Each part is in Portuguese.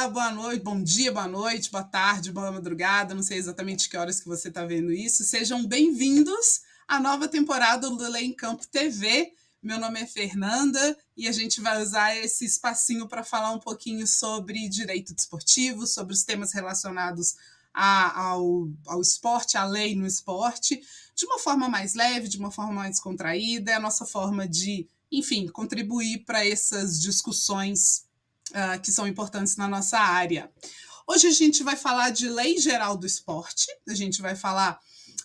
Olá, boa noite, bom dia, boa noite, boa tarde, boa madrugada, não sei exatamente que horas que você está vendo isso. Sejam bem-vindos à nova temporada do Lei em Campo TV. Meu nome é Fernanda e a gente vai usar esse espacinho para falar um pouquinho sobre direito desportivo, sobre os temas relacionados ao esporte, à lei no esporte, de uma forma mais leve, de uma forma mais contraída. É a nossa forma de, enfim, contribuir para essas discussões que são importantes na nossa área. Hoje a gente vai falar de Lei Geral do Esporte, a gente vai falar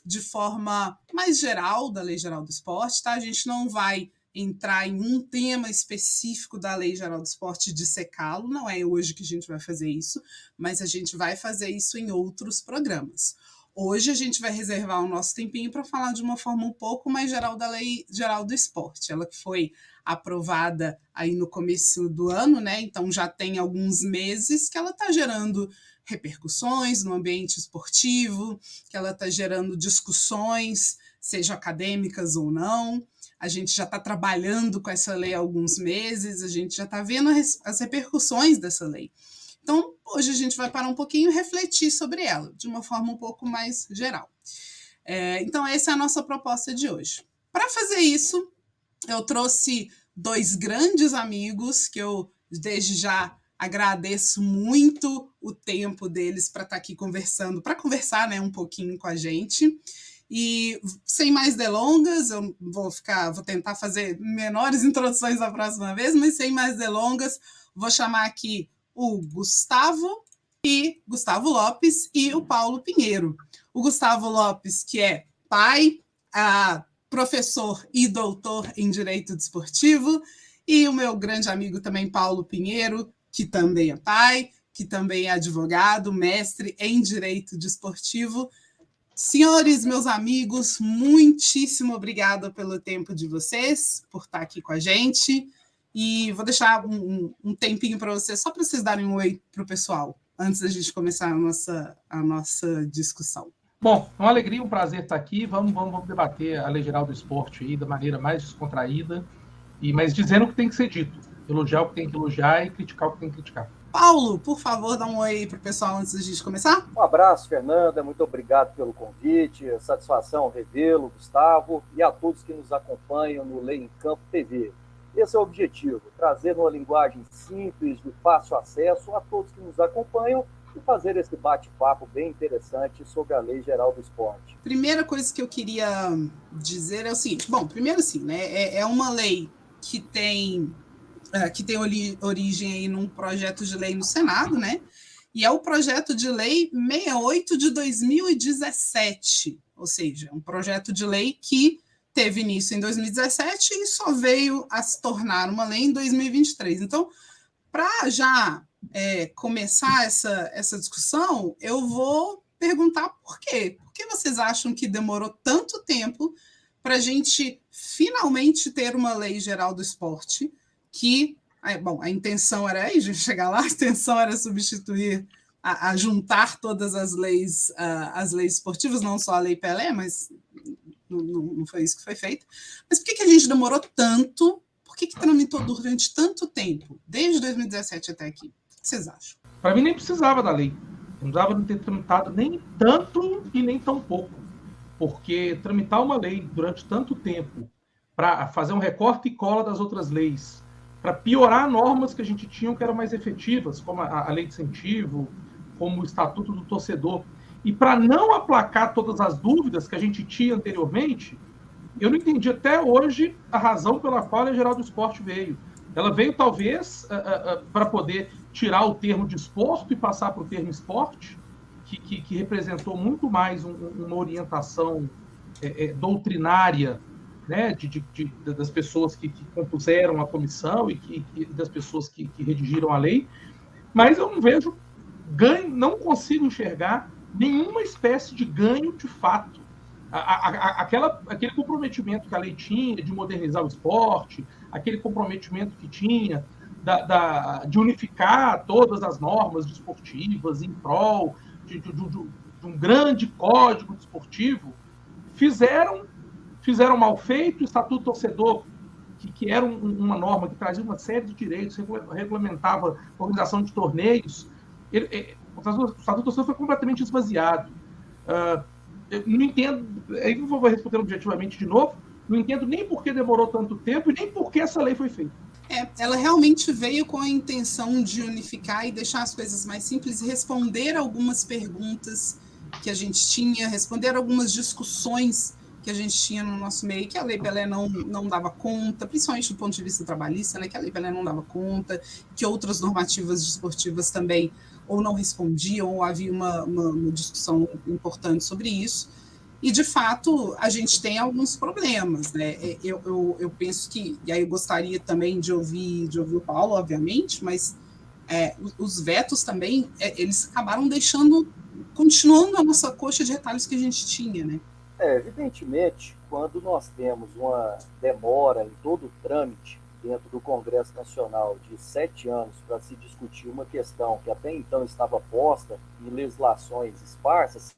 de forma mais geral da Lei Geral do Esporte, tá? A gente não vai entrar em um tema específico da Lei Geral do Esporte e dissecá-lo, não é hoje que a gente vai fazer isso, mas a gente vai fazer isso em outros programas. Hoje a gente vai reservar o nosso tempinho para falar de uma forma um pouco mais geral da Lei Geral do Esporte, ela que foi aprovada aí no começo do ano, né? Então já tem alguns meses que ela está gerando repercussões no ambiente esportivo, que ela está gerando discussões, seja acadêmicas ou não. A gente já está trabalhando com essa lei há alguns meses, a gente já está vendo as repercussões dessa lei. Então, hoje a gente vai parar um pouquinho e refletir sobre ela, de uma forma um pouco mais geral. Então, essa é a nossa proposta de hoje. Para fazer isso, eu trouxe dois grandes amigos que eu, desde já, agradeço muito o tempo deles para estar aqui conversando, para conversar, né, um pouquinho com a gente. E sem mais delongas, eu vou tentar fazer menores introduções da próxima vez, mas sem mais delongas, vou chamar aqui o Gustavo Lopes e o Paulo Pinheiro. O Gustavo Lopes, que é pai, professor e doutor em Direito Desportivo, e o meu grande amigo também, Paulo Pinheiro, que também é pai, que também é advogado, mestre em Direito Desportivo. Senhores, meus amigos, muitíssimo obrigada pelo tempo de vocês, por estar aqui com a gente. E vou deixar um tempinho para vocês, só para vocês darem um oi para o pessoal, antes da gente começar a nossa discussão. Bom, é uma alegria, um prazer estar aqui. Vamos debater a Lei Geral do Esporte aí da maneira mais descontraída, mas dizendo o que tem que ser dito. Elogiar o que tem que elogiar e criticar o que tem que criticar. Paulo, por favor, dá um oi para o pessoal antes da gente começar. Um abraço, Fernanda. Muito obrigado pelo convite. Satisfação revê-lo, Gustavo, e a todos que nos acompanham no Lei em Campo TV. Esse é o objetivo, trazer uma linguagem simples, de fácil acesso a todos que nos acompanham e fazer esse bate-papo bem interessante sobre a Lei Geral do Esporte. Primeira coisa que eu queria dizer é o seguinte, bom, primeiro sim, né, é uma lei que tem origem aí num projeto de lei no Senado, né, e é o projeto de lei 68 de 2017, ou seja, um projeto de lei que teve início em 2017 e só veio a se tornar uma lei em 2023. Então, para já começar essa discussão, eu vou perguntar por quê. Por que vocês acham que demorou tanto tempo para a gente finalmente ter uma lei geral do esporte que, bom, a intenção era aí, a gente chegar lá, a intenção era substituir, a juntar todas as leis esportivas, não só a Lei Pelé, mas não foi isso que foi feito. Mas por que a gente demorou tanto? Por que tramitou durante tanto tempo, desde 2017 até aqui? O que vocês acham? Para mim, nem precisava da lei. Não precisava ter tramitado nem tanto e nem tão pouco. Porque tramitar uma lei durante tanto tempo para fazer um recorte e cola das outras leis, para piorar normas que a gente tinha que eram mais efetivas, como a lei de incentivo, como o Estatuto do Torcedor, e para não aplacar todas as dúvidas que a gente tinha anteriormente, eu não entendi até hoje a razão pela qual a Lei Geral do Esporte veio. Ela veio, talvez, para poder tirar o termo desporto e passar para o termo esporte, que representou muito mais uma orientação doutrinária, né, das pessoas que compuseram a comissão e das pessoas que redigiram a lei. Mas eu não vejo ganho, não consigo enxergar nenhuma espécie de ganho de fato. Aquele comprometimento que a lei tinha de modernizar o esporte, aquele comprometimento que tinha de unificar todas as normas desportivas em prol de um grande código desportivo, fizeram mal feito. O Estatuto do Torcedor, que era uma norma que trazia uma série de direitos, regulamentava a organização de torneios, O Estatuto do Torcedor foi completamente esvaziado. Eu não entendo, aí não vou responder objetivamente de novo, não entendo nem por que demorou tanto tempo e nem por que essa lei foi feita. Ela realmente veio com a intenção de unificar e deixar as coisas mais simples e responder algumas perguntas que a gente tinha, responder algumas discussões que a gente tinha no nosso meio, que a Lei Pelé não dava conta, principalmente do ponto de vista trabalhista, né, que a Lei Pelé não dava conta, que outras normativas desportivas também ou não respondiam, ou havia uma discussão importante sobre isso. E, de fato, a gente tem alguns problemas, né? Eu penso que, e aí eu gostaria também de ouvir o Paulo, obviamente, mas os vetos também, eles acabaram continuando a nossa coxa de retalhos que a gente tinha, né? Evidentemente, quando nós temos uma demora em todo o trâmite dentro do Congresso Nacional de 7 anos para se discutir uma questão que até então estava posta em legislações esparsas,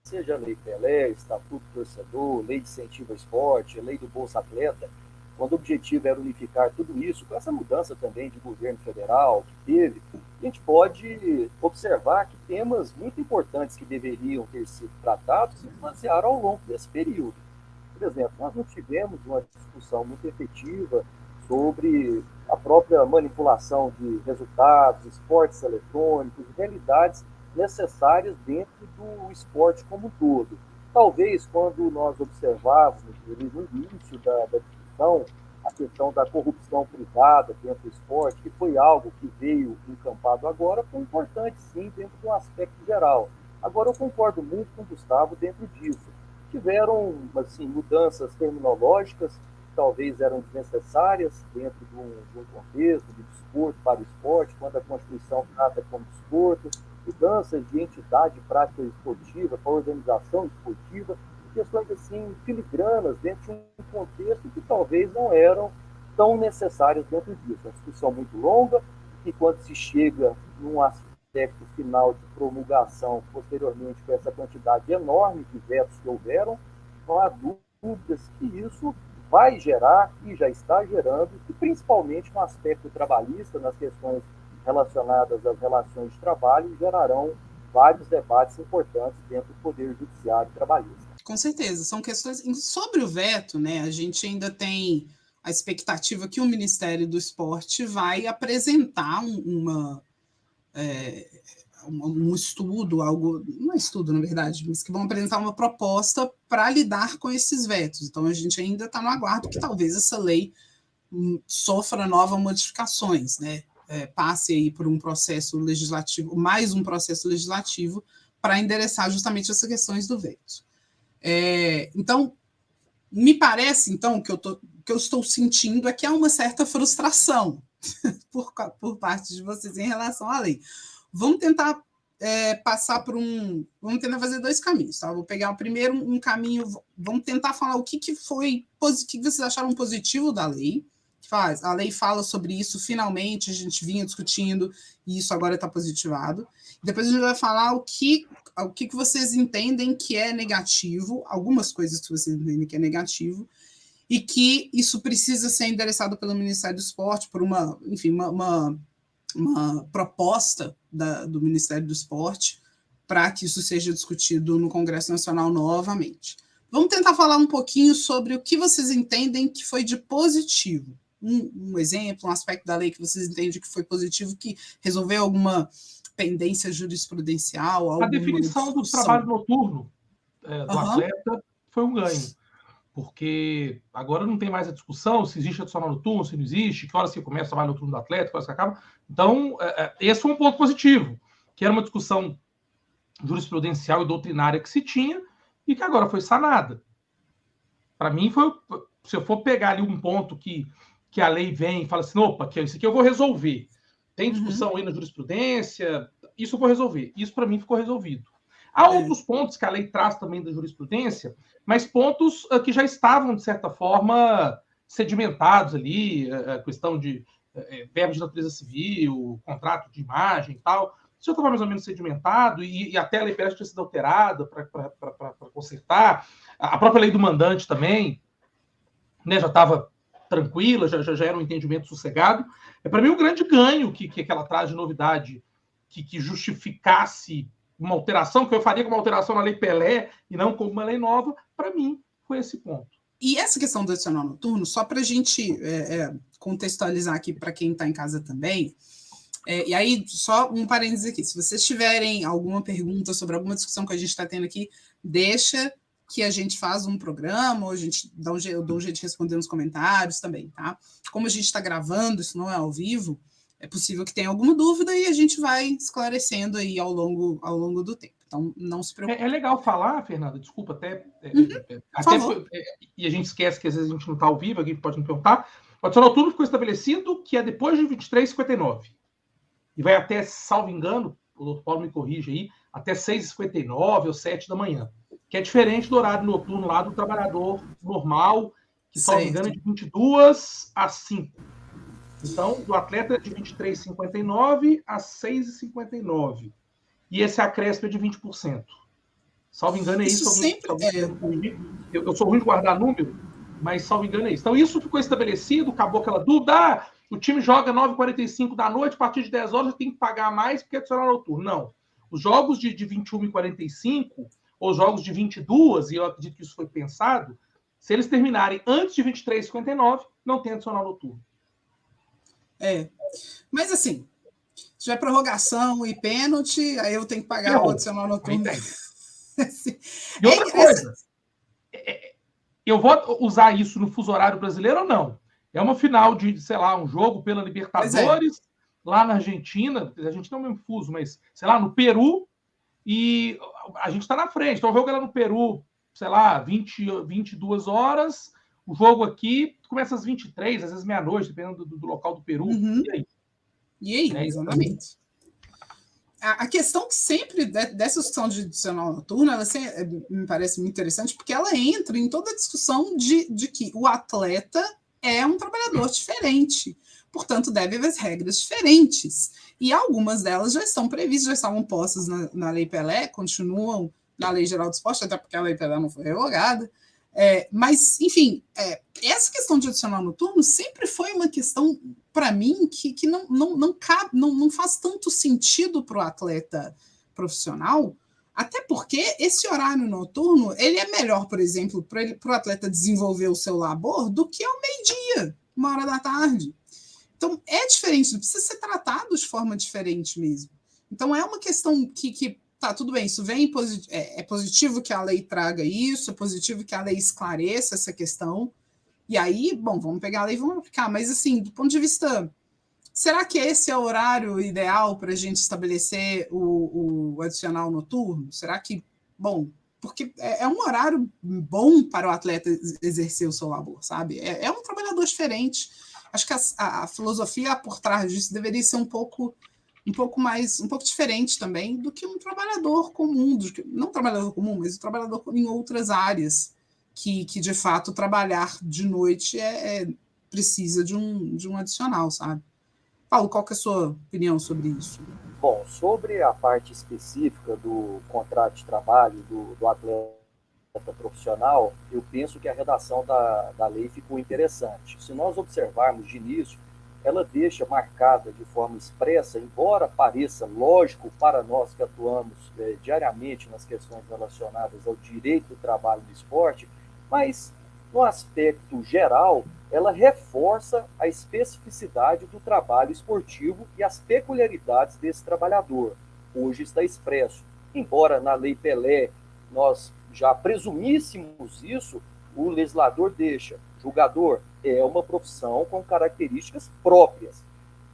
seja a Lei Pelé, Estatuto do Torcedor, Lei de Incentivo ao Esporte, Lei do Bolsa Atleta, quando o objetivo era unificar tudo isso, com essa mudança também de governo federal que teve, a gente pode observar que temas muito importantes que deveriam ter sido tratados se esvaziaram ao longo desse período. Por exemplo, nós não tivemos uma discussão muito efetiva sobre a própria manipulação de resultados, esportes eletrônicos, realidades necessárias dentro do esporte como um todo. Talvez, quando nós observávamos no início da discussão a questão da corrupção privada dentro do esporte, que foi algo que veio encampado agora, foi importante, sim, dentro de um aspecto geral. Agora, eu concordo muito com o Gustavo dentro disso. Tiveram, assim, mudanças terminológicas que talvez eram desnecessárias dentro de um contexto de desporto para o esporte, quando a Constituição trata como desporto, mudanças de entidade prática esportiva para a organização esportiva, questões assim filigranas dentro de um contexto que talvez não eram tão necessárias dentro disso. É uma discussão muito longa e quando se chega num aspecto final de promulgação, posteriormente com essa quantidade enorme de vetos que houveram, não há dúvidas que isso vai gerar e já está gerando, e principalmente no aspecto trabalhista, nas questões relacionadas às relações de trabalho, gerarão vários debates importantes dentro do Poder Judiciário trabalhista. Com certeza, são questões... Sobre o veto, né, a gente ainda tem a expectativa que o Ministério do Esporte vai apresentar um estudo, algo... Não é estudo, na verdade, mas que vão apresentar uma proposta para lidar com esses vetos. Então, a gente ainda está no aguardo que talvez essa lei sofra novas modificações, né? Passe aí por um processo legislativo, mais um processo legislativo para endereçar justamente essas questões do veto. Então, me parece, então, que eu estou sentindo é que há uma certa frustração por parte de vocês em relação à lei. Vamos tentar passar por vamos tentar fazer 2 caminhos, tá? Vou pegar o primeiro um caminho, vamos tentar falar o que vocês acharam positivo da lei. A lei fala sobre isso, finalmente, a gente vinha discutindo, e isso agora está positivado. Depois a gente vai falar o que vocês entendem que é negativo, algumas coisas que vocês entendem que é negativo, e que isso precisa ser endereçado pelo Ministério do Esporte, por uma proposta do Ministério do Esporte, para que isso seja discutido no Congresso Nacional novamente. Vamos tentar falar um pouquinho sobre o que vocês entendem que foi de positivo. Um exemplo, um aspecto da lei que vocês entendem que foi positivo, que resolveu alguma pendência jurisprudencial? A definição do trabalho noturno do atleta foi um ganho, porque agora não tem mais a discussão se existe adicional noturno, se não existe, que horas que começa o trabalho noturno do atleta, que horas que acaba. Então, esse foi um ponto positivo, que era uma discussão jurisprudencial e doutrinária que se tinha e que agora foi sanada. Para mim, se eu for pegar ali um ponto que a lei vem e fala assim, opa, que isso aqui eu vou resolver. Tem discussão aí na jurisprudência, isso eu vou resolver. Isso, para mim, ficou resolvido. Há outros pontos que a lei traz também da jurisprudência, mas pontos que já estavam, de certa forma, sedimentados ali, a questão de verbos de natureza civil, contrato de imagem e tal. Isso já estava mais ou menos sedimentado e até a lei Pelé tinha sido alterada para consertar. A própria lei do mandante também, né, já estava tranquila, já era um entendimento sossegado. Para mim, o grande ganho que ela traz de novidade que justificasse uma alteração, que eu faria como alteração na Lei Pelé e não como uma lei nova, para mim, foi esse ponto. E essa questão do adicional noturno, só para a gente contextualizar aqui para quem está em casa também, e aí, só um parênteses aqui, se vocês tiverem alguma pergunta sobre alguma discussão que a gente está tendo aqui, deixa que a gente faz um programa, ou a gente eu dou um jeito de responder nos comentários também, tá? Como a gente está gravando, isso não é ao vivo, é possível que tenha alguma dúvida e a gente vai esclarecendo aí ao longo do tempo. Então, não se preocupe. É legal falar, Fernanda, desculpa, e a gente esquece que às vezes a gente não está ao vivo, alguém pode me perguntar. O adicional noturno ficou estabelecido que é depois de 23h59. E vai até, salvo engano, o doutor Paulo me corrige aí, até 6h59 ou 7 da manhã. Que é diferente do horário noturno lá do trabalhador normal, que, salvo engano, é de 22 às 5. Então, do atleta é de 23h59 às 6h59. E esse acréscimo é de 20%. Salvo engano, é isso. Eu sou ruim de guardar número, mas salvo engano é isso. Então, isso ficou estabelecido, acabou aquela dúvida. O time joga 9h45 da noite, a partir de 10 horas tem que pagar mais porque é adicional noturno. Não. Os jogos de 21h45, ou jogos de 22, e eu acredito que isso foi pensado, se eles terminarem antes de 23h59, não tem adicional noturno. Mas assim, se tiver prorrogação e pênalti, aí eu tenho que pagar o adicional noturno. E outra coisa, eu vou usar isso no fuso horário brasileiro ou não? É uma final de, sei lá, um jogo pela Libertadores, lá na Argentina, a gente não é o mesmo fuso, mas, sei lá, no Peru, e a gente está na frente. Então, o jogo é lá no Peru, sei lá, 22 horas, o jogo aqui começa às 23, às vezes meia-noite, dependendo do local do Peru. E aí, exatamente. A questão que sempre, dessa discussão de adicional noturno, ela sempre, me parece muito interessante, porque ela entra em toda a discussão de que o atleta é um trabalhador diferente, portanto, deve haver regras diferentes. E algumas delas já estão previstas, já estavam postas na Lei Pelé, continuam na Lei Geral do Esporte, até porque a Lei Pelé não foi revogada. Mas, enfim, essa questão de adicional noturno sempre foi uma questão, para mim, que não faz tanto sentido para o atleta profissional, até porque esse horário noturno ele é melhor, por exemplo, para o atleta desenvolver o seu labor do que ao meio-dia, 1h da tarde. Então, é diferente, precisa ser tratado de forma diferente mesmo. Então, é uma questão que tá, tudo bem, isso vem é positivo que a lei traga isso, é positivo que a lei esclareça essa questão, e aí, bom, vamos pegar a lei e vamos aplicar, mas assim, do ponto de vista, será que esse é o horário ideal para a gente estabelecer o adicional noturno? Será que, bom, porque é um horário bom para o atleta exercer o seu labor, sabe? É um trabalhador diferente. Acho que a filosofia por trás disso deveria ser um pouco diferente também do que um trabalhador comum, não um trabalhador comum, mas um trabalhador em outras áreas, que de fato trabalhar de noite precisa de um adicional, sabe? Paulo, qual que é a sua opinião sobre isso? Bom, sobre a parte específica do contrato de trabalho do atleta profissional, eu penso que a redação da lei ficou interessante. Se nós observarmos de início, ela deixa marcada de forma expressa, embora pareça lógico para nós que atuamos diariamente nas questões relacionadas ao direito do trabalho no esporte, mas no aspecto geral, ela reforça a especificidade do trabalho esportivo e as peculiaridades desse trabalhador. Hoje está expresso. Embora na Lei Pelé nós já presumíssemos isso, o legislador deixa. Jogador é uma profissão com características próprias.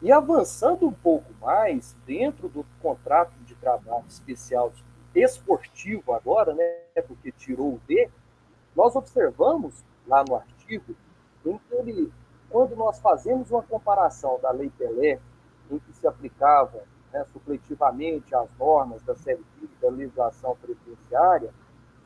E avançando um pouco mais, dentro do contrato de trabalho especial esportivo agora, né, porque tirou o D, nós observamos lá no artigo, em que quando nós fazemos uma comparação da Lei Pelé, em que se aplicava supletivamente as normas da CLT, da legislação previdenciária,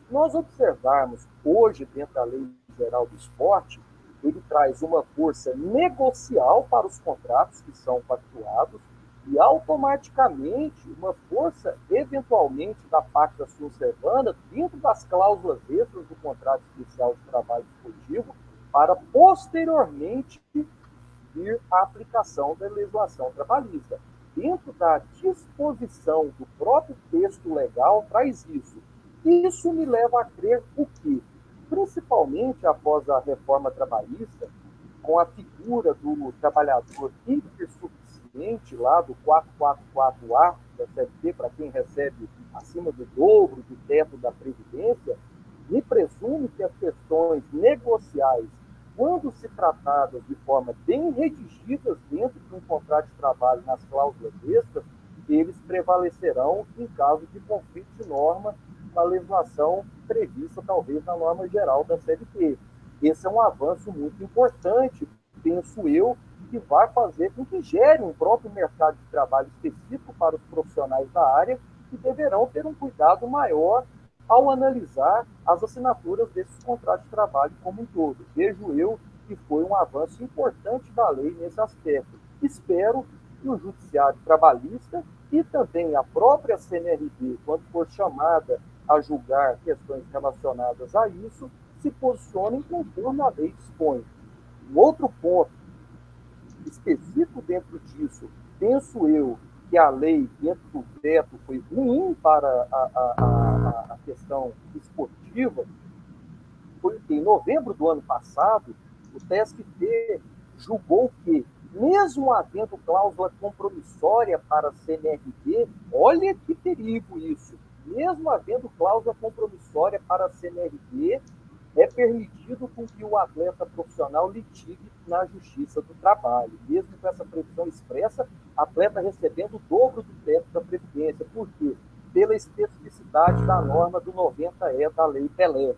nós observarmos hoje, dentro da Lei Geral do Esporte, ele traz uma força negocial para os contratos que são pactuados e automaticamente uma força, eventualmente, da pacta sunt servanda dentro das cláusulas extras do contrato especial de trabalho esportivo para, posteriormente, vir à aplicação da legislação trabalhista. dentro da disposição do próprio texto legal, traz isso. Isso me leva a crer o quê? Principalmente após a reforma trabalhista, com a figura do trabalhador hipersuficiente lá do 444A da CLT, para quem recebe acima do dobro do teto da Previdência, me presume que as questões negociais, quando se tratadas de forma bem redigidas dentro de um contrato de trabalho nas cláusulas extras, eles prevalecerão em caso de conflito de norma na legislação prevista, talvez, na norma geral da CLT. Esse é um avanço muito importante, penso eu, que vai fazer com que gere um próprio mercado de trabalho específico para os profissionais da área, que deverão ter um cuidado maior ao analisar as assinaturas desses contratos de trabalho como um todo. Vejo eu que foi um avanço importante da lei nesse aspecto. Espero que o Judiciário Trabalhista e também a própria CNRB, quando for chamada a julgar questões relacionadas a isso, se posicionem conforme a lei dispõe. Um outro ponto específico dentro disso, penso eu que a lei dentro do teto foi ruim para a questão esportiva, foi que em novembro do ano passado, o TST julgou que, mesmo havendo cláusula compromissória para a CNRB, olha que perigo isso, mesmo havendo cláusula compromissória para a CNRB, é permitido com que o atleta profissional litigue na Justiça do Trabalho, mesmo com essa previsão expressa, atleta recebendo o dobro do teto da Previdência. Por quê? Pela especificidade da norma do 90E da Lei Pelé.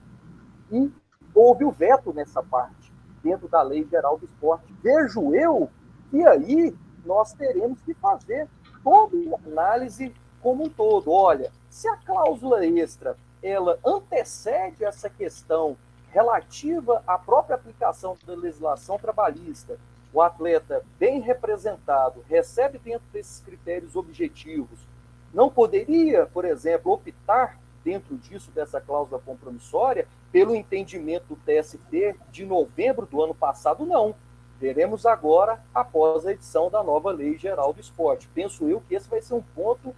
E houve o veto nessa parte, dentro da Lei Geral do Esporte. Vejo eu que aí nós teremos que fazer toda a análise como um todo. Olha, se a cláusula extra ela antecede essa questão relativa à própria aplicação da legislação trabalhista, o atleta bem representado, recebe dentro desses critérios objetivos, não poderia, por exemplo, optar dentro disso, dessa cláusula compromissória, pelo entendimento do TST de novembro do ano passado? Não. Veremos agora, após a edição da nova Lei Geral do Esporte. Penso eu que esse vai ser um ponto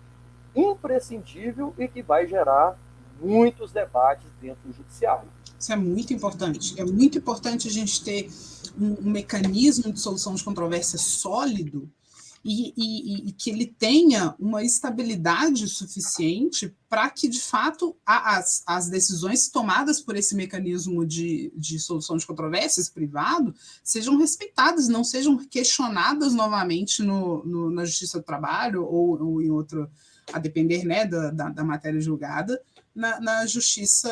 imprescindível e que vai gerar muitos debates dentro do judiciário. Isso é muito importante. É muito importante a gente ter um mecanismo de solução de controvérsia sólido e que ele tenha uma estabilidade suficiente para que, de fato, as decisões tomadas por esse mecanismo de solução de controvérsias privado sejam respeitadas, não sejam questionadas novamente na Justiça do Trabalho ou em outro, a depender, né, da matéria julgada, na justiça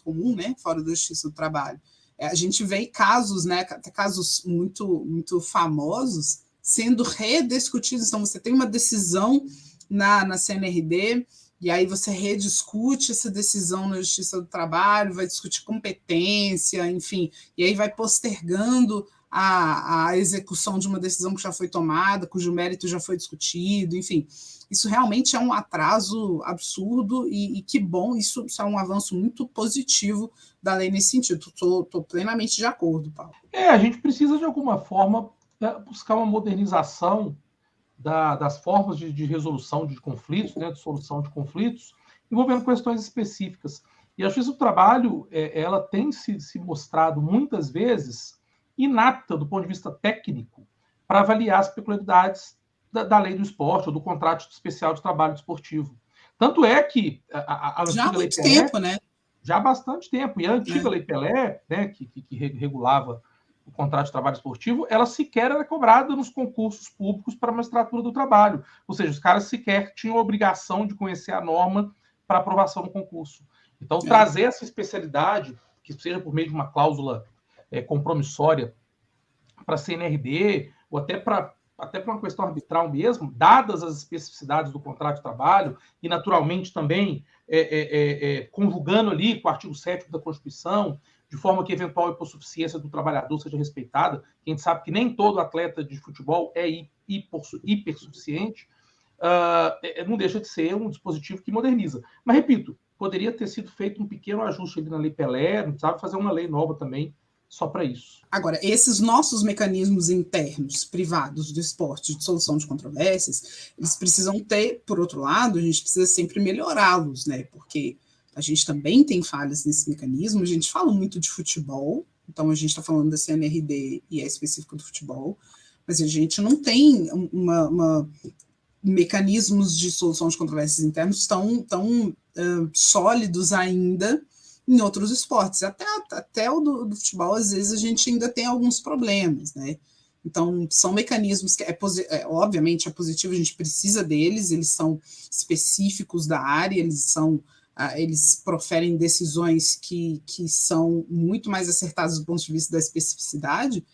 comum, né, fora da Justiça do Trabalho. A gente vê casos, né, casos muito, muito famosos sendo rediscutidos. Então, você tem uma decisão na CNRD, e aí você rediscute essa decisão na Justiça do Trabalho, vai discutir competência, enfim, e aí vai postergando a execução de uma decisão que já foi tomada, cujo mérito já foi discutido, enfim. Isso realmente é um atraso absurdo e que bom, isso é um avanço muito positivo da lei nesse sentido. Estou plenamente de acordo, Paulo. A gente precisa, de alguma forma, buscar uma modernização das formas de resolução de conflitos, né, de solução de conflitos, envolvendo questões específicas. E a Justiça do Trabalho, ela tem se mostrado, muitas vezes, inapta do ponto de vista técnico para avaliar as peculiaridades da lei do esporte ou do contrato especial de trabalho desportivo. Tanto é que a já há muito Pelé, tempo, né? Já há bastante tempo. E a antiga Lei Pelé, né, que regulava o contrato de trabalho esportivo, ela sequer era cobrada nos concursos públicos para a magistratura do trabalho. Ou seja, os caras sequer tinham a obrigação de conhecer a norma para aprovação no concurso. Então, trazer essa especialidade, que seja por meio de uma cláusula compromissória para a CNRD, ou até para uma questão arbitral mesmo, dadas as especificidades do contrato de trabalho, e naturalmente também conjugando ali com o artigo 7º da Constituição, de forma que eventual hipossuficiência do trabalhador seja respeitada. A gente sabe que nem todo atleta de futebol é hipersuficiente, não deixa de ser um dispositivo que moderniza. Mas, repito, poderia ter sido feito um pequeno ajuste ali na Lei Pelé, não precisava fazer uma lei nova também só para isso. Agora, esses nossos mecanismos internos, privados do esporte, de solução de controvérsias, eles precisam ter, por outro lado, a gente precisa sempre melhorá-los, né? Porque a gente também tem falhas nesse mecanismo, a gente fala muito de futebol, então a gente está falando da CNRD e é específico do futebol, mas a gente não tem mecanismos de solução de controvérsias internos tão sólidos ainda em outros esportes. Até o do futebol, às vezes, a gente ainda tem alguns problemas, né? Então, são mecanismos que, obviamente, é positivo, a gente precisa deles, eles são específicos da área, eles proferem decisões que são muito mais acertadas do ponto de vista da especificidade,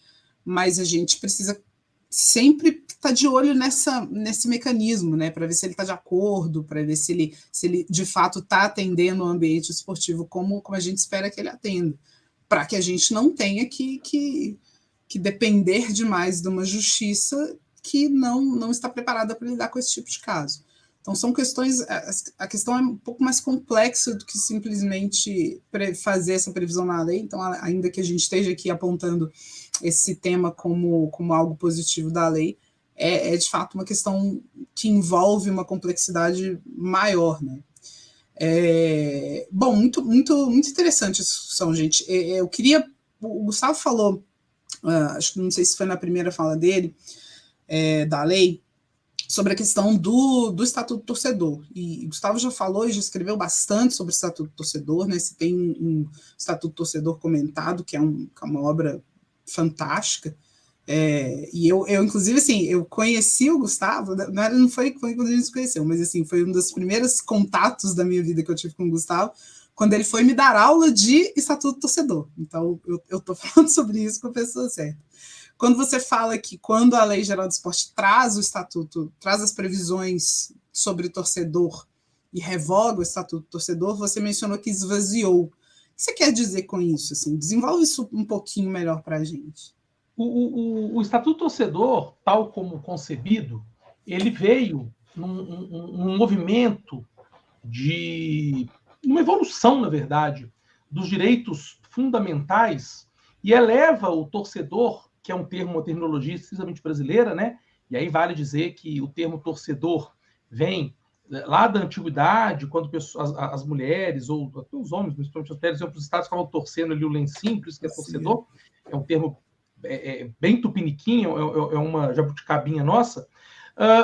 mas a gente precisa sempre estar de olho nesse mecanismo, né, para ver se ele está de acordo, para ver se ele de fato está atendendo o ambiente esportivo como a gente espera que ele atenda, para que a gente não tenha que depender demais de uma justiça que não está preparada para lidar com esse tipo de caso. Então, são questões, a questão é um pouco mais complexa do que simplesmente fazer essa previsão na lei. Então, ainda que a gente esteja aqui apontando esse tema como algo positivo da lei, é de fato uma questão que envolve uma complexidade maior, né? Bom, muito, muito, muito interessante essa discussão, gente. Eu queria... O Gustavo falou, acho que não sei se foi na primeira fala dele, da lei, sobre a questão do Estatuto do Torcedor. E Gustavo já falou e já escreveu bastante sobre o Estatuto do Torcedor, né? Você tem um Estatuto do Torcedor comentado, que é uma obra fantástica. E eu, inclusive, assim, eu conheci o Gustavo, não foi quando a gente se conheceu, mas assim, foi um dos primeiros contatos da minha vida que eu tive com o Gustavo, quando ele foi me dar aula de Estatuto do Torcedor. Então, eu estou falando sobre isso com a pessoa certa. Quando você fala que quando a Lei Geral do Esporte traz o estatuto, traz as previsões sobre torcedor e revoga o Estatuto do Torcedor, você mencionou que esvaziou. O que você quer dizer com isso? Assim? Desenvolve isso um pouquinho melhor para a gente. O Estatuto do Torcedor, tal como concebido, ele veio num movimento de uma evolução, na verdade, dos direitos fundamentais e eleva o torcedor, que é um termo, uma terminologia exclusivamente brasileira, né? E aí vale dizer que o termo torcedor vem lá da antiguidade, quando as mulheres, ou até os homens, principalmente as mulheres, iam para os estados, ficavam torcendo ali o lencinho, por isso que é torcedor, é um termo bem tupiniquim, é uma jabuticabinha nossa.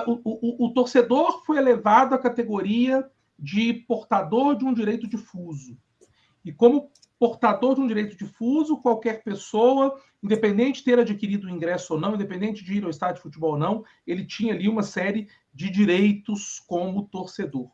O torcedor foi elevado à categoria de portador de um direito difuso. E como portador de um direito difuso, qualquer pessoa, independente de ter adquirido o ingresso ou não, independente de ir ao estádio de futebol ou não, ele tinha ali uma série de direitos como torcedor.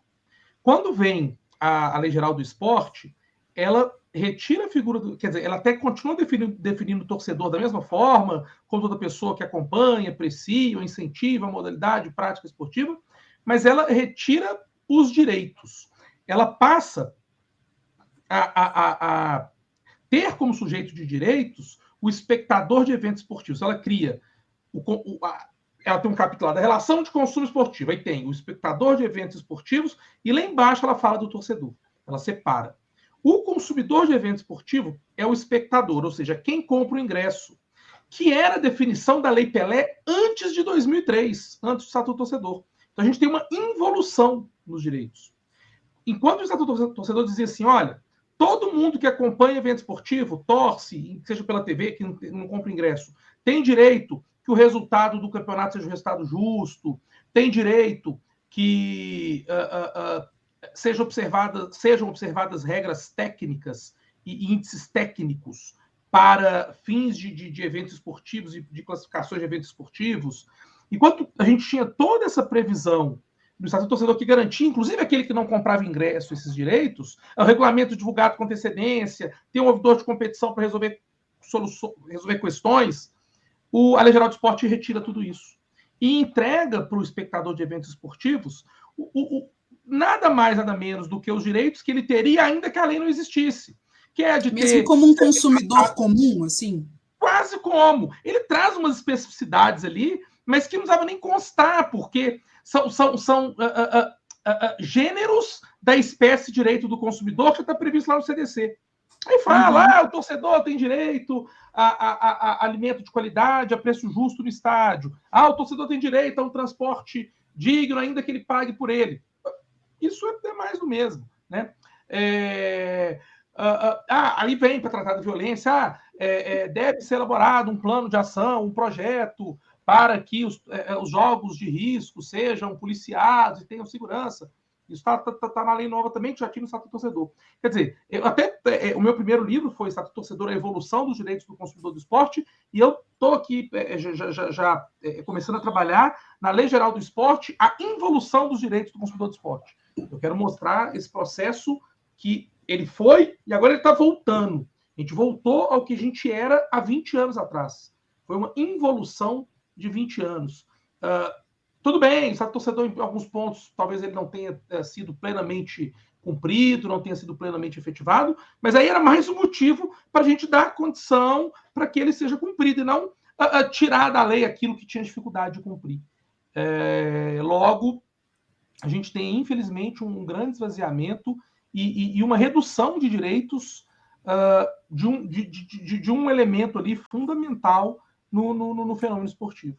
Quando vem a Lei Geral do Esporte, ela retira a figura, quer dizer, ela até continua definindo o torcedor da mesma forma, como toda pessoa que acompanha, aprecia ou incentiva a modalidade, prática esportiva, mas ela retira os direitos. Ela passa a ter como sujeito de direitos o espectador de eventos esportivos. Ela cria, ela tem um capítulo lá da relação de consumo esportivo, aí tem o espectador de eventos esportivos, e lá embaixo ela fala do torcedor, ela separa. O consumidor de evento esportivo é o espectador, ou seja, quem compra o ingresso, que era a definição da Lei Pelé antes de 2003, antes do Estatuto do Torcedor. Então a gente tem uma involução nos direitos. Enquanto o Estatuto do Torcedor dizia assim, olha, todo mundo que acompanha evento esportivo, torce, seja pela TV, que não compra ingresso, tem direito que o resultado do campeonato seja um resultado justo, tem direito que sejam observadas regras técnicas e índices técnicos para fins de eventos esportivos e de classificações de eventos esportivos. Enquanto a gente tinha toda essa previsão do Estatuto do Torcedor que garantia, inclusive aquele que não comprava ingresso, esses direitos, o regulamento divulgado com antecedência, tem um ouvidor de competição para resolver questões, a Lei Geral do Esporte retira tudo isso e entrega para o espectador de eventos esportivos nada mais, nada menos do que os direitos que ele teria ainda que a lei não existisse. Que é de mesmo como um consumidor comum, assim? Quase como. Ele traz umas especificidades ali, mas que não precisava nem constar, porque são gêneros da espécie de direito do consumidor que está previsto lá no CDC. Aí fala, o torcedor tem direito a alimento de qualidade, a preço justo no estádio. O torcedor tem direito a um transporte digno, ainda que ele pague por ele. Isso é mais do mesmo, né? Aí vem para tratar da violência, deve ser elaborado um plano de ação, um projeto para que os jogos de risco sejam policiados e tenham segurança. Isso está na lei nova também, que já tinha no Estatuto do Torcedor. Quer dizer, o meu primeiro livro foi Estatuto do Torcedor, a evolução dos direitos do consumidor do esporte, e eu estou aqui já começando a trabalhar na Lei Geral do Esporte, a involução dos direitos do consumidor do esporte. Eu quero mostrar esse processo que ele foi e agora ele está voltando. A gente voltou ao que a gente era há 20 anos atrás. Foi uma involução de 20 anos. Tudo bem, o torcedor, em alguns pontos, talvez ele não tenha sido plenamente cumprido, não tenha sido plenamente efetivado, mas aí era mais um motivo para a gente dar condição para que ele seja cumprido e não tirar da lei aquilo que tinha dificuldade de cumprir. Logo, a gente tem, infelizmente, um grande esvaziamento e uma redução de direitos de um elemento ali fundamental no fenômeno esportivo.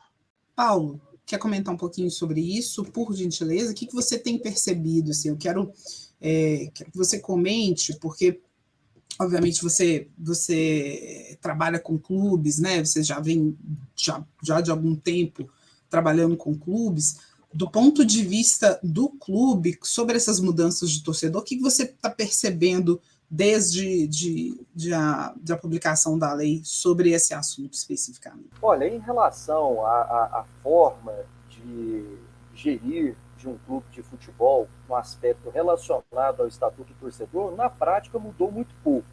Paulo, quer comentar um pouquinho sobre isso, por gentileza? O que você tem percebido? Assim, eu quero que você comente, porque, obviamente, você trabalha com clubes, né? Você já vem já de algum tempo trabalhando com clubes. Do ponto de vista do clube, sobre essas mudanças de torcedor, o que você está percebendo desde a publicação da lei sobre esse assunto especificamente? Olha, em relação à forma de gerir de um clube de futebol, um aspecto relacionado ao Estatuto do Torcedor, na prática mudou muito pouco.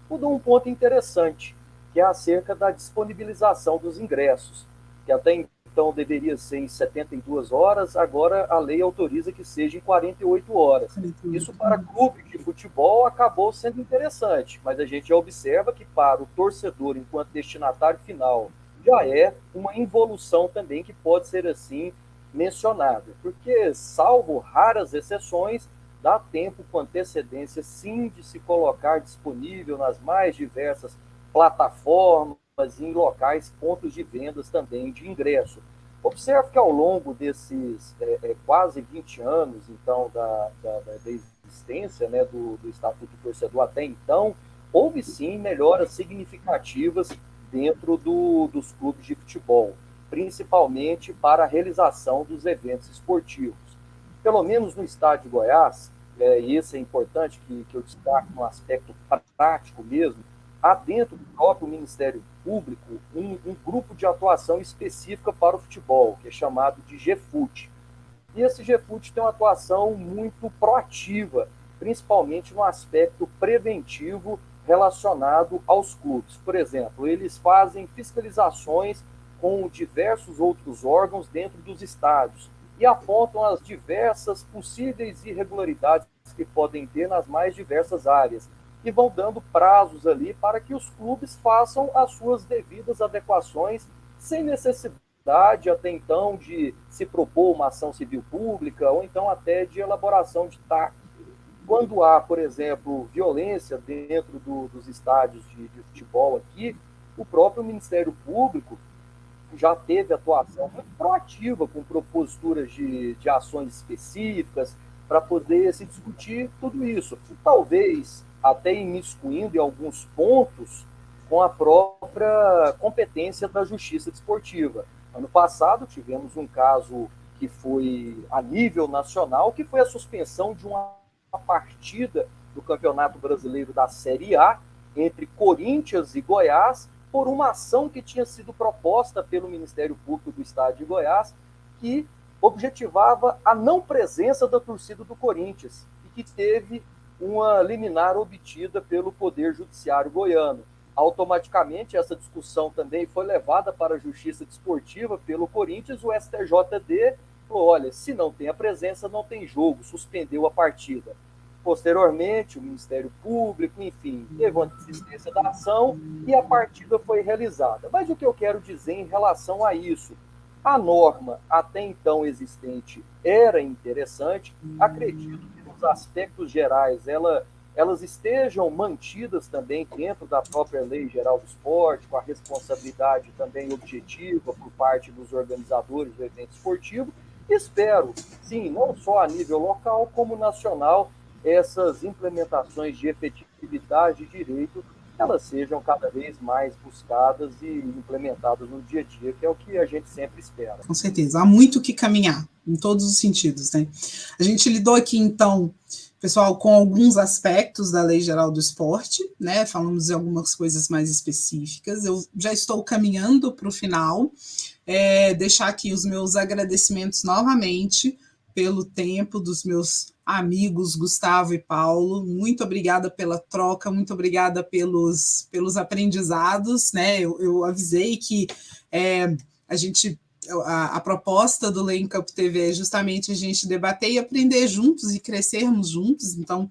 Mudou um ponto interessante, que é acerca da disponibilização dos ingressos, que até então deveria ser em 72 horas, agora a lei autoriza que seja em 48 horas. Isso para clube de futebol acabou sendo interessante, mas a gente já observa que para o torcedor, enquanto destinatário final, já é uma involução também que pode ser assim mencionada, porque, salvo raras exceções, dá tempo com antecedência, sim, de se colocar disponível nas mais diversas plataformas, em locais, pontos de vendas também de ingresso. Observe que ao longo desses quase 20 anos, então, da existência, né, do Estatuto do Torcedor até então, houve sim melhoras significativas dentro dos clubes de futebol, principalmente para a realização dos eventos esportivos. Pelo menos no estado de Goiás, e isso é importante que eu destaque no aspecto prático mesmo, há dentro do próprio Ministério Público um grupo de atuação específica para o futebol, que é chamado de GFUT. E esse GFUT tem uma atuação muito proativa, principalmente no aspecto preventivo relacionado aos clubes. Por exemplo, eles fazem fiscalizações com diversos outros órgãos dentro dos estádios e apontam as diversas possíveis irregularidades que podem ter nas mais diversas áreas, e vão dando prazos ali para que os clubes façam as suas devidas adequações, sem necessidade até então de se propor uma ação civil pública ou então até de elaboração de TAC. Quando há, por exemplo, violência dentro dos estádios de futebol aqui, o próprio Ministério Público já teve atuação muito proativa com proposituras de ações específicas para poder se discutir tudo isso. E talvez até imiscuindo em alguns pontos com a própria competência da Justiça Desportiva. Ano passado tivemos um caso que foi a nível nacional, que foi a suspensão de uma partida do Campeonato Brasileiro da Série A entre Corinthians e Goiás por uma ação que tinha sido proposta pelo Ministério Público do Estado de Goiás, que objetivava a não presença da torcida do Corinthians e que teve uma liminar obtida pelo Poder Judiciário goiano. Automaticamente, essa discussão também foi levada para a Justiça Desportiva pelo Corinthians. O STJD falou, olha, se não tem a presença, não tem jogo, suspendeu a partida. Posteriormente, o Ministério Público, enfim, teve uma desistência da ação e a partida foi realizada. Mas o que eu quero dizer em relação a isso? A norma até então existente era interessante, acredito que nos aspectos gerais ela elas estejam mantidas também dentro da própria Lei Geral do Esporte, com a responsabilidade também objetiva por parte dos organizadores do evento esportivo. Espero, sim, não só a nível local, como nacional, essas implementações de efetividade de direito, elas sejam cada vez mais buscadas e implementadas no dia a dia, que é o que a gente sempre espera. Com certeza, há muito o que caminhar, em todos os sentidos, né? A gente lidou aqui, então, pessoal, com alguns aspectos da Lei Geral do Esporte, né? Falamos de algumas coisas mais específicas. Eu já estou caminhando para o final. Deixar aqui os meus agradecimentos novamente pelo tempo dos meus amigos Gustavo e Paulo. Muito obrigada pela troca, muito obrigada pelos aprendizados, né? Eu avisei que a proposta do Lei Campo TV é justamente a gente debater e aprender juntos e crescermos juntos. Então,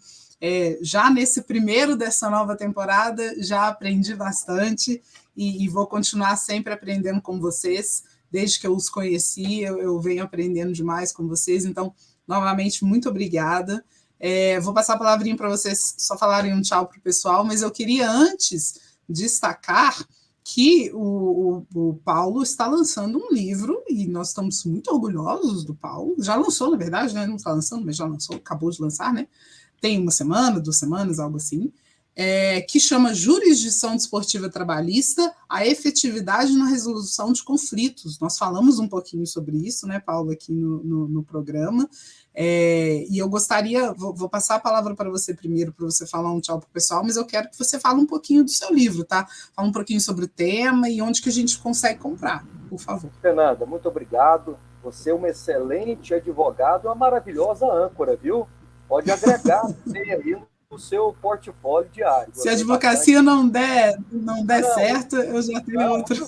já nesse primeiro dessa nova temporada, já aprendi bastante e vou continuar sempre aprendendo com vocês. Desde que eu os conheci, eu venho aprendendo demais com vocês. Então, novamente, muito obrigada. Vou passar a palavrinha para vocês só falarem um tchau para o pessoal, mas eu queria antes destacar que o Paulo está lançando um livro, e nós estamos muito orgulhosos do Paulo. Já lançou, na verdade, né? Não está lançando, mas já lançou, acabou de lançar, né? Tem 1 semana, 2 semanas, algo assim. Que chama Jurisdição Desportiva Trabalhista, a efetividade na resolução de conflitos. Nós falamos um pouquinho sobre isso, né, Paulo, aqui no programa, e eu gostaria, vou passar a palavra para você primeiro, para você falar um tchau para o pessoal, mas eu quero que você fale um pouquinho do seu livro, tá? Fala um pouquinho sobre o tema e onde que a gente consegue comprar, por favor. Fernanda, muito obrigado. Você é um excelente advogado, uma maravilhosa âncora, viu? Pode agregar você aí o seu portfólio diário. Se a advocacia não der certo, eu já tenho outro.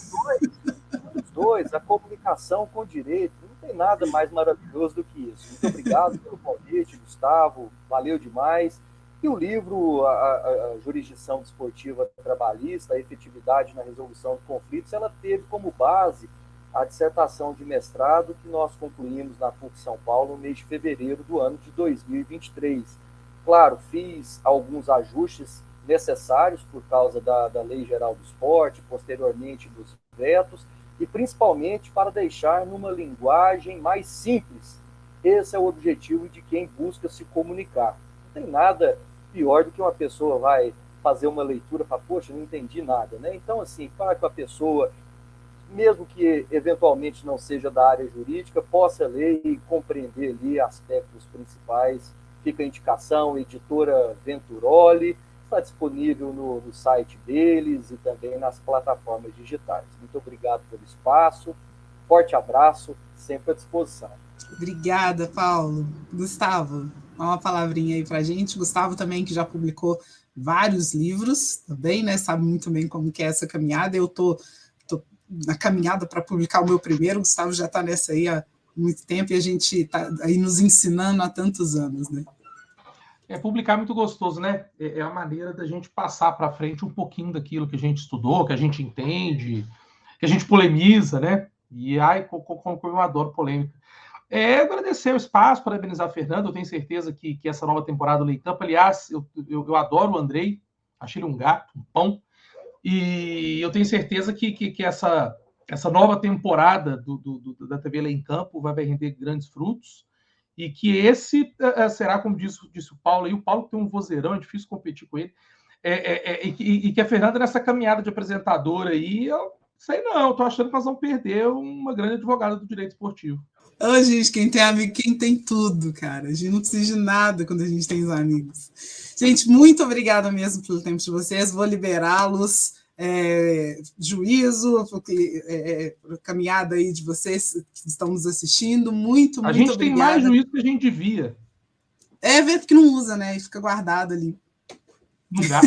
Os dois, a comunicação com o direito, não tem nada mais maravilhoso do que isso. Muito obrigado pelo convite, Gustavo, valeu demais. E o livro, a Jurisdição Desportiva Trabalhista, a efetividade na resolução de conflitos, ela teve como base a dissertação de mestrado que nós concluímos na PUC São Paulo no mês de fevereiro do ano de 2023. Claro, fiz alguns ajustes necessários por causa da Lei Geral do Esporte, posteriormente dos vetos, e principalmente para deixar numa linguagem mais simples. Esse é o objetivo de quem busca se comunicar. Não tem nada pior do que uma pessoa vai fazer uma leitura e falar, poxa, não entendi nada, né? Então, assim, para que a pessoa, mesmo que eventualmente não seja da área jurídica, possa ler e compreender ali aspectos principais. Fica a indicação, editora Venturoli, está disponível no site deles e também nas plataformas digitais. Muito obrigado pelo espaço, forte abraço, sempre à disposição. Obrigada, Paulo. Gustavo, dá uma palavrinha aí para a gente. Gustavo também, que já publicou vários livros, também, né? Sabe muito bem como que é essa caminhada. Eu estou na caminhada para publicar o meu primeiro, o Gustavo já está nessa aí há muito tempo e a gente está aí nos ensinando há tantos anos, né? Publicar é muito gostoso, né? É a maneira da gente passar para frente um pouquinho daquilo que a gente estudou, que a gente entende, que a gente polemiza, né? E como eu adoro polêmica. Agradecer o espaço, parabenizar a Fernanda. Eu tenho certeza que essa nova temporada do Lei Campo, aliás, eu adoro o Andrei, achei ele um gato, um pão, e eu tenho certeza que essa nova temporada da TV Lei Campo vai render grandes frutos, e que esse será, como disse o Paulo, e o Paulo tem um vozeirão, é difícil competir com ele, e que a Fernanda, nessa caminhada de apresentadora aí, eu sei não, estou achando que nós vamos perder uma grande advogada do direito esportivo. Gente, quem tem amigo, quem tem tudo, cara. A gente não precisa de nada quando a gente tem os amigos. Gente, muito obrigada mesmo pelo tempo de vocês. Vou liberá-los. Juízo, porque caminhada aí de vocês que estão nos assistindo. Muito obrigada. A gente tem mais juízo que a gente devia. Vê porque não usa, né? E fica guardado ali. Não dá.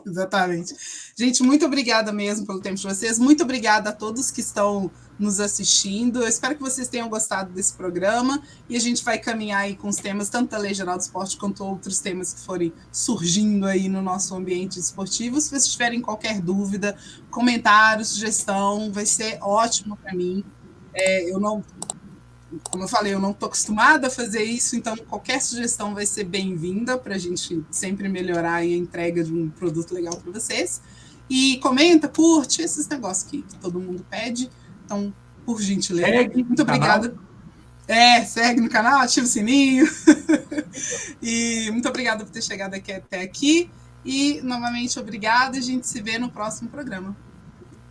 Exatamente. Gente, muito obrigada mesmo pelo tempo de vocês. Muito obrigada a todos que estão nos assistindo. Eu espero que vocês tenham gostado desse programa e a gente vai caminhar aí com os temas, tanto da Lei Geral do Esporte quanto outros temas que forem surgindo aí no nosso ambiente esportivo. Se vocês tiverem qualquer dúvida, comentário, sugestão, vai ser ótimo para mim. Eu não como eu falei, eu não estou acostumada a fazer isso, então qualquer sugestão vai ser bem-vinda para a gente sempre melhorar a entrega de um produto legal para vocês. E comenta, curte, esses negócios que todo mundo pede. Então, por gentileza. Segue muito obrigada. Segue no canal, ativa o sininho. E muito obrigada por ter chegado até aqui. E, novamente, obrigada. A gente se vê no próximo programa.